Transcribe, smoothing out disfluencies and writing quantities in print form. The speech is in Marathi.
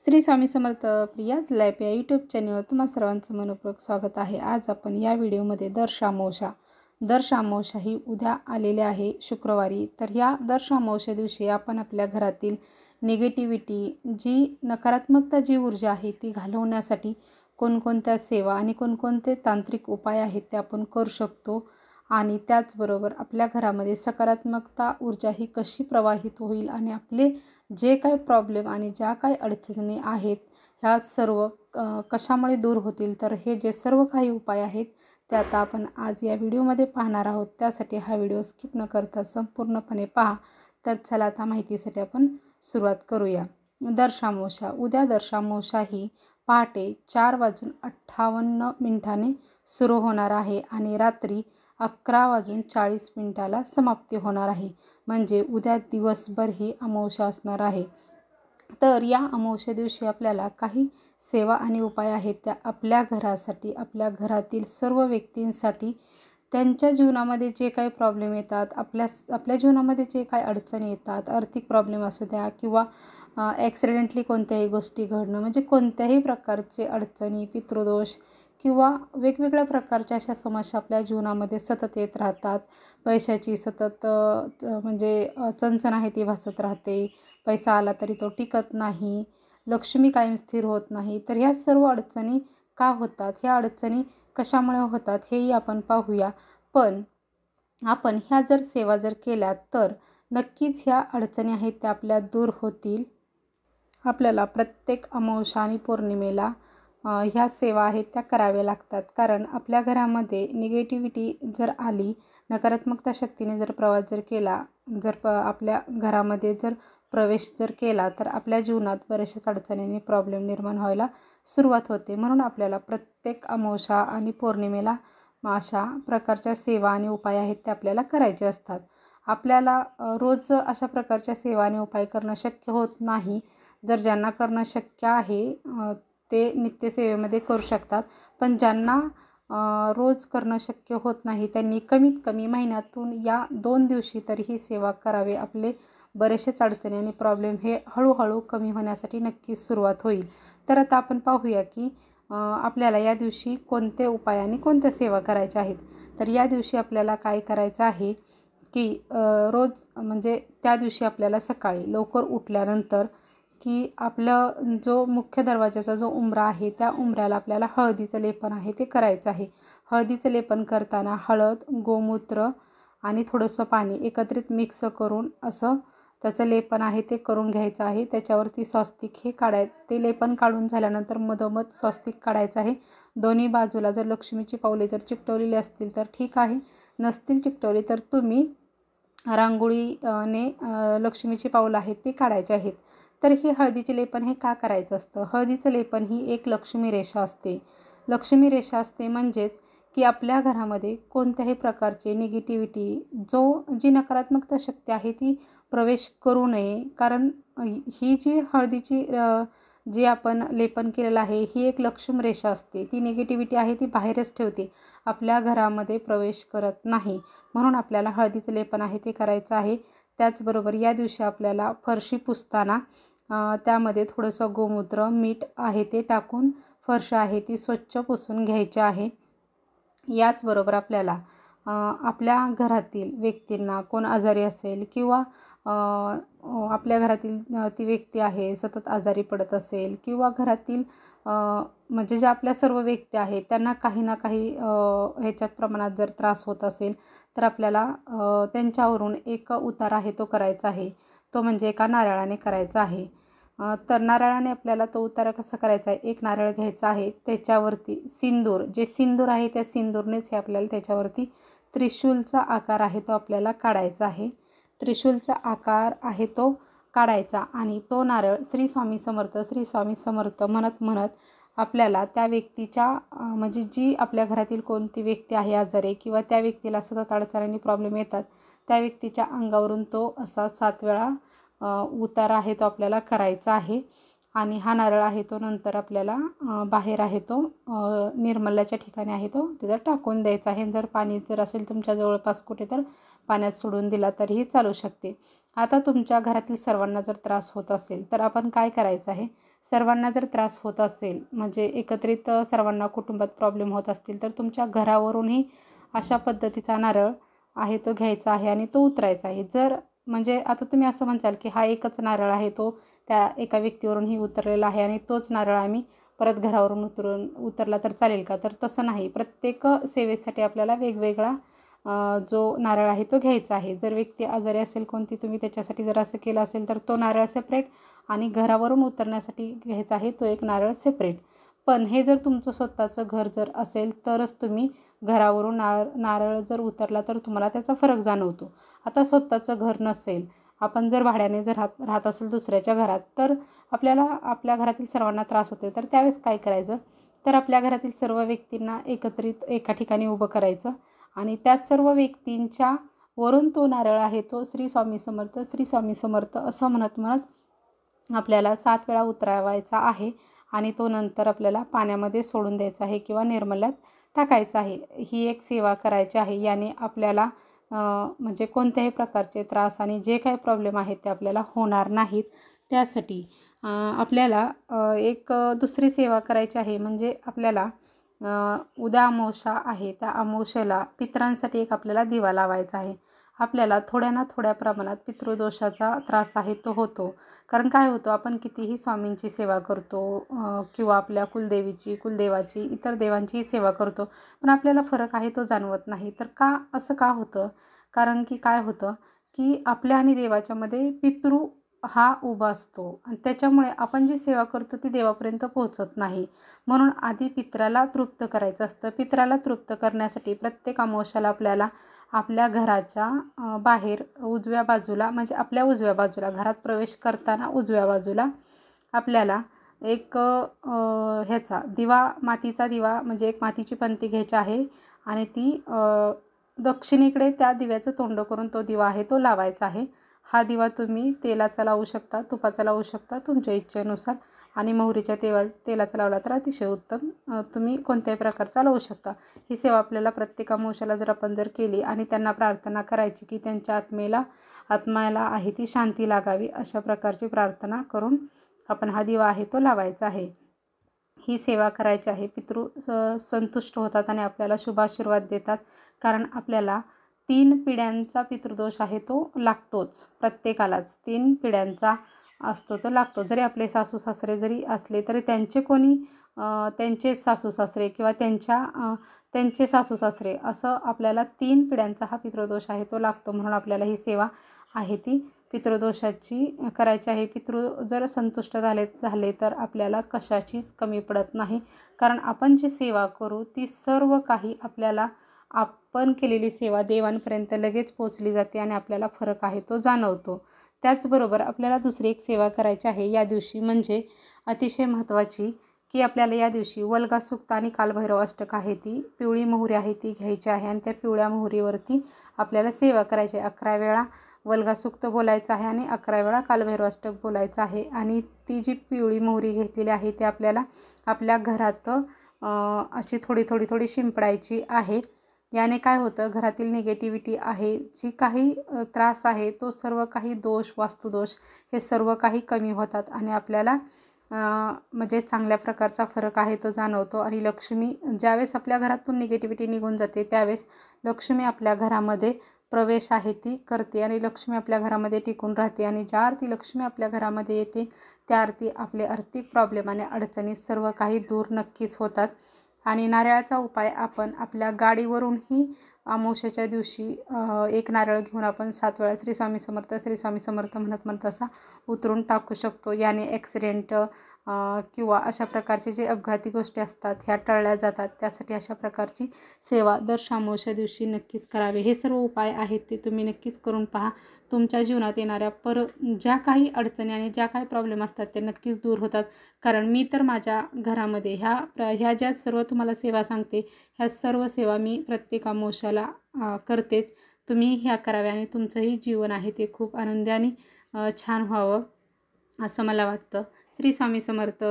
श्री स्वामी समर्थ प्रियाज लाईफ या यूट्यूब चॅनलवर तुम्हा सर्वांचं मनपूर्वक स्वागत आहे। आज आपण या व्हिडिओमध्ये दर्शामोशा ही उद्या आलेले आहे शुक्रवारी। तर या दर्शामोशा दिवशी आपण आपल्या घरातील निगेटिव्हिटी जी नकारात्मकता जी ऊर्जा आहे ती घालवण्यासाठी कोणकोणत्या सेवा आणि कोणकोणते तांत्रिक उपाय आहेत ते आपण करू शकतो आणि त्याचबरोबर आपल्या घरामध्ये सकारात्मकता ऊर्जा ही कशी प्रवाहित होईल आणि आपले जे काही प्रॉब्लेम आणि ज्या काही अडचणी आहेत ह्या सर्व कशामुळे दूर होतील। तर हे जे सर्व काही उपाय आहेत ते आता आपण आज या व्हिडिओमध्ये पाहणार आहोत। त्यासाठी हा व्हिडिओ स्किप न करता संपूर्णपणे पहा। तर चला आता माहितीसाठी आपण सुरुवात करूया। उद्या दर्शामोशा ही पहाटे 4:58 सुरू होणार आहे आणि रात्री 11:40 समाप्ती होणार आहे। म्हणजे उद्या दिवसभर ही अमावस्या असणार आहे। तर या अमावस्या दिवशी आपल्याला काही सेवा आणि उपाय आहेत त्या आपल्या घरासाठी, आपल्या घरातील सर्व व्यक्तींसाठी, त्यांच्या जीवनामध्ये जे काही प्रॉब्लेम येतात, आपल्या जीवनामध्ये जे काही अडचणी येतात, आर्थिक प्रॉब्लेम असू द्या किंवा ॲक्सिडेंटली कोणत्याही गोष्टी घडणं, म्हणजे कोणत्याही प्रकारचे अडचणी, पितृदोष किंवा वेगवेगळ्या प्रकारच्या अशा समस्या आपल्या जीवनामध्ये सतत येत राहतात। पैशाची सतत म्हणजे चणचण आहे ती भासत राहते। पैसा आला तरी तो टिकत नाही, लक्ष्मी कायम स्थिर होत नाही। तर ह्या सर्व अडचणी का होतात, ह्या अडचणी कशामुळे होतात हेही आपण पाहूया। पण आपण ह्या जर सेवा केल्या तर नक्कीच ह्या अडचणी आहेत त्या आपल्या दूर होतील। आपल्याला प्रत्येक अमावस्या आणि पौर्णिमेला ह्या सेवा आहेत त्या कराव्या लागतात। कारण आपल्या घरामध्ये निगेटिव्हिटी जर आली, नकारात्मकता शक्तीने जर प्रवास केला, आपल्या घरामध्ये जर प्रवेश केला तर आपल्या जीवनात बऱ्याचशा अडचणींनी प्रॉब्लेम निर्माण व्हायला सुरुवात होते। म्हणून आपल्याला प्रत्येक अमावस्या आणि पौर्णिमेला अशा प्रकारच्या सेवा आणि उपाय आहेत ते आपल्याला करायचे असतात। आपल्याला रोज अशा प्रकारच्या सेवा आणि उपाय करणं शक्य होत नाही। जर ज्यांना करणं शक्य आहे ते नित्यसेवेमध्ये करू शकतात, पण ज्यांना रोज करणं शक्य होत नाही त्यांनी कमीत कमी महिन्यातून या 2 दिवशी तरी ही सेवा करावी। आपले बरेचसेच अडचणी आणि प्रॉब्लेम हे हळूहळू कमी होण्यासाठी नक्कीच सुरुवात होईल। तर आता आपण पाहूया की आपल्याला या दिवशी कोणते उपाय आणि कोणत्या सेवा करायच्या आहेत। तर या दिवशी आपल्याला काय करायचं आहे की रोज म्हणजे त्या दिवशी आपल्याला सकाळी लवकर उठल्यानंतर की आपलं जो मुख्य दरवाजाचा जो उंबरा आहे त्या उंबऱ्याला आपल्याला हळदीचं लेपन आहे ते करायचं आहे। हळदीचं लेपन करताना हळद, गोमूत्र आणि थोडंसं पाणी एकत्रित मिक्स करून असं त्याचं लेपन आहे ते करून घ्यायचं आहे। त्याच्यावरती स्वस्तिक हे ते लेपन काढून झाल्यानंतर मधोमध स्वस्तिक काढायचं आहे। दोन्ही बाजूला जर लक्ष्मीची पावले जर चिकटवलेली असतील तर ठीक आहे, नसतील चिकटवली तर तुम्ही रांगोळीने लक्ष्मीची पावलं आहेत ती काढायची आहेत। तर ही हळदीचे लेपन हे का करायचं असतं? हळदीचं लेपन ही एक लक्ष्मी रेषा असते। लक्ष्मी रेषा असते म्हणजेच की आपल्या घरामध्ये कोणत्याही प्रकारचे निगेटिव्हिटी जी नकारात्मकता शक्ती आहे ती प्रवेश करू नये। कारण ही जी हळदीची जी आपण लेपन केलेलं आहे ही एक लक्ष्मी रेषा असते, ती निगेटिव्हिटी आहे ती बाहेरच ठेवते, आपल्या घरामध्ये प्रवेश करत नाही। म्हणून आपल्याला हळदीचं लेपन आहे ते करायचं आहे। त्याचबरोबर या दिवशी आपल्याला फरशी पुसताना त्यामध्ये थोडंसं गोमूत्र, मीठ आहे ते टाकून फरशी आहे ती स्वच्छ पुसून घ्यायची आहे। याचबरोबर आपल्याला आपल्या घरातील व्यक्तींना कोण आजारी असेल किंवा आपल्या घरातील ती व्यक्ती आहे सतत आजारी पडत असेल किंवा घरातील म्हणजे ज्या आपल्या सर्व व्यक्ती आहेत त्यांना काही ना काही ह्याच्यात प्रमाणात जर त्रास होत असेल तर आपल्याला त्यांच्यावरून एक उतार आहे तो करायचा आहे। तो म्हणजे एका नारळाने करायचा आहे। तर नारळाने आपल्याला तो उतारा कसा करायचा आहे, एक नारळ घ्यायचा आहे, त्याच्यावरती सिंदूर, जे सिंदूर आहे त्या सिंदूरनेच हे आपल्याला त्याच्यावरती त्रिशूलचा आकार आहे तो आपल्याला काढायचा आहे। त्रिशूलचा आकार आहे तो काढायचा आणि तो नारळ श्री स्वामी समर्थ म्हणत आपल्याला त्या व्यक्तीच्या म्हणजे जी आपल्या घरातील कोणती व्यक्ती आहे आजारी किंवा त्या व्यक्तीला सतत अडचणी प्रॉब्लेम येतात त्या व्यक्तीच्या अंगावरून तो असा 7 वेळा उतारा आहे तो आपल्याला करायचा आहे। आणि हा नारळ आहे तो नंतर आपल्याला बाहेर आहे तो निर्मल्याच्या ठिकाणी आहे तो तिथं टाकून द्यायचा आहे. जर पाणी जर असेल तुमच्या जवळपास कुठे तर पाण्यात सोडून दिला तरीही चालू शकते. आता तुमच्या घरातील सर्वांना जर त्रास होत असेल तर आपण काय करायचं आहे, सर्वांना जर त्रास होत असेल म्हणजे एकत्रित सर्वांना कुटुंबात प्रॉब्लेम होत असतील तर तुमच्या घरावरूनही अशा पद्धतीचा नारळ आहे तो घ्यायचा आहे आणि तो उतरायचा आहे. जर म्हणजे आता तुम्ही असं म्हणसाल की हा एकच नारळ आहे तो त्या एका व्यक्तीवरूनही उतरलेला आहे आणि तोच नारळ आम्ही परत घरावरून उतरला तर चालेल का? तर तसं नाही. प्रत्येक सेवेसाठी आपल्याला वेगवेगळा जो नारळ आहे तो घ्यायचा आहे. जर व्यक्ती आजारी असेल कोणती तुम्ही त्याच्यासाठी जर असं केलं असेल तर तो नारळ सेपरेट आणि घरावरून उतरण्यासाठी घ्यायचा आहे तो एक नारळ सेपरेट. पण हे जर तुमचं स्वतःचं घर जर असेल तरच तुम्ही घरावरून नारळ जर उतरला तर तुम्हाला त्याचा फरक जाणवतो. आता स्वतःचं घर नसेल, आपण जर भाड्याने जर राहत असेल दुसऱ्याच्या घरात तर आपल्याला आपल्या घरातील सर्वांना त्रास होतो. तर त्यावेळेस काय करायचं, तर आपल्या घरातील सर्व व्यक्तींना एकत्रित एका ठिकाणी उभं करायचं आणि त्या सर्व व्यक्तींच्या वरून तो नारळ आहे तो श्री स्वामी समर्थ, श्री स्वामी समर्थ असं म्हणत म्हणत आपल्याला 7 वेळा उतरवायचा आहे आणि तो नंतर आपल्याला पाण्यामध्ये सोडून द्यायचा आहे किंवा निर्मल्यात टाकायचा आहे. ही एक सेवा करायची आहे. याने आपल्याला म्हणजे कोणत्याही प्रकारचे त्रास आणि जे काही प्रॉब्लेम आहेत ते आपल्याला होणार नाहीत. त्यासाठी आपल्याला एक दुसरी सेवा करायची आहे. म्हणजे आपल्याला उद्या अमावस्या आहे, त्या अमावस्येला पितरांसाठी एक आपल्याला दिवा लावायचा आहे. आपल्याला थोड्या ना थोड्या प्रमाणात पितृदोषाचा त्रास आहे तो होतो. कारण काय होतं, आपण कितीही स्वामींची सेवा करतो किंवा आपल्या कुलदेवाची इतर देवांचीही सेवा करतो, पण आपल्याला फरक आहे तो जाणवत नाही. तर का असं का होतं? कारण की काय होतं की आपल्या आणि देवाच्यामध्ये पितृ हा उभा असतो आणि त्याच्यामुळे आपण जी सेवा करतो ती देवापर्यंत पोहोचत नाही. म्हणून आधी पितराला तृप्त करायचं असतं. पितराला तृप्त करण्यासाठी प्रत्येक अमावस्याला आपल्याला आपल्या घराच्या बाहेर उजव्या बाजूला म्हणजे आपल्या उजव्या बाजूला घरात प्रवेश करताना उजव्या बाजूला आपल्याला एक ह्याचा दिवा, मातीचा दिवा म्हणजे एक मातीची पंती घ्यायची आहे आणि ती दक्षिणेकडे त्या दिव्याचं तोंड करून तो दिवा आहे तो लावायचा आहे. हा दिवा तुम्ही तेलाचा लावू शकता, तुपाचा लावू शकता तुमच्या इच्छेनुसार आणि मोहरीच्या तेलाचा लावला तर अतिशय उत्तम. तुम्ही कोणत्याही प्रकारचा लावू शकता. ही सेवा आपल्याला प्रत्येक अमावस्येला जर आपण जर केली आणि त्यांना प्रार्थना करायची की त्यांच्या आत्म्याला आहे ती शांती लागावी, अशा प्रकारची प्रार्थना करून आपण हा दिवा आहे तो लावायचा आहे. ही सेवा करायची आहे. पितृ संतुष्ट होतात आणि आपल्याला शुभाशीर्वाद देतात. कारण आपल्याला 3 पिढ्यांचा पितृदोष आहे तो लागतोच. प्रत्येकालाच 3 पिढ्यांचा असतो तो लागतो. जरी आपले सासू सासरे जरी असले तरी त्यांचे कोणी त्यांचे सासू सासरे किंवा त्यांचे सासू सासरे असं आपल्याला 3 पिढ्यांचा हा पितृदोष आहे तो लागतो. म्हणून आपल्याला ही सेवा आहे ती पितृदोषाची करायची आहे. पितृ जर संतुष्ट झाले तर आपल्याला कशाचीच कमी पडत नाही. कारण आपण जी सेवा करू ती सर्व काही आपल्याला आपण केलेली सेवा देवांपर्यंत लगेच पोचली जाते आणि आपल्याला फरक आहे तो जाणवतो. त्याचबरोबर आपल्याला दुसरी एक सेवा करायची आहे या दिवशी, म्हणजे अतिशय महत्त्वाची, की आपल्याला या दिवशी वल्गा सुक्त आणि कालभैरव अष्टक आहे ती पिवळी मोहरी आहे ती घ्यायची आहे आणि त्या पिवळ्या मोहरीवरती आपल्याला सेवा करायची आहे. 11 वेळा वल्गा सुक्त बोलायचं आहे आणि 11 वेळा कालभैरव अष्टक बोलायचं आहे. आणि ती जी पिवळी मोहरी घेतलेली आहे ती आपल्याला आपल्या घरात अशी थोडी शिंपडायची आहे. याने काय होतं, घरातील निगेटिव्हिटी आहे, जी काही त्रास आहे तो सर्व काही दोष, वास्तुदोष हे सर्व काही कमी होतात आणि आपल्याला म्हणजे चांगल्या प्रकारचा फरक आहे तो जाणवतो. आणि लक्ष्मी ज्यावेळेस आपल्या घरातून निगेटिव्हिटी निघून जाते त्यावेळेस लक्ष्मी आपल्या घरामध्ये प्रवेश आहे ती करते आणि लक्ष्मी आपल्या घरामध्ये टिकून राहते. आणि ज्या अर्थी लक्ष्मी आपल्या घरामध्ये येते त्या अर्थी आपले आर्थिक प्रॉब्लेम आणि अडचणी सर्व काही दूर नक्कीच होतात. आणि नारळाचा उपाय आपण आपल्या गाडीवरूनही अमावस्येच्या दिवशी एक नारळ घेऊन आपण 7 वेळा श्री स्वामी समर्थ, श्री स्वामी समर्थ म्हणत असा उतरून टाकू शकतो. याने ॲक्सिडेंट किंवा अशा प्रकारचे जे अपघाती गोष्टी असतात ह्या टळल्या जातात. त्यासाठी अशा प्रकारची सेवा दर अमावस्या दिवशी नक्कीच करावे. हे सर्व उपाय आहेत ते तुम्ही नक्कीच करून पहा. तुमच्या जीवनात येणाऱ्या ज्या काही अडचणी आणि ज्या काही प्रॉब्लेम असतात ते नक्कीच दूर होतात. कारण मी तर माझ्या घरामध्ये ह्या ज्या सर्व तुम्हाला सेवा सांगते ह्या सर्व सेवा मी प्रत्येक अमावस्याला करतेच. तुम्ही ह्या कराव्या आणि तुमचंही जीवन आहे ते खूप आनंदी आणि छान व्हावं असं मला वाटतं. श्री स्वामी समर्थ.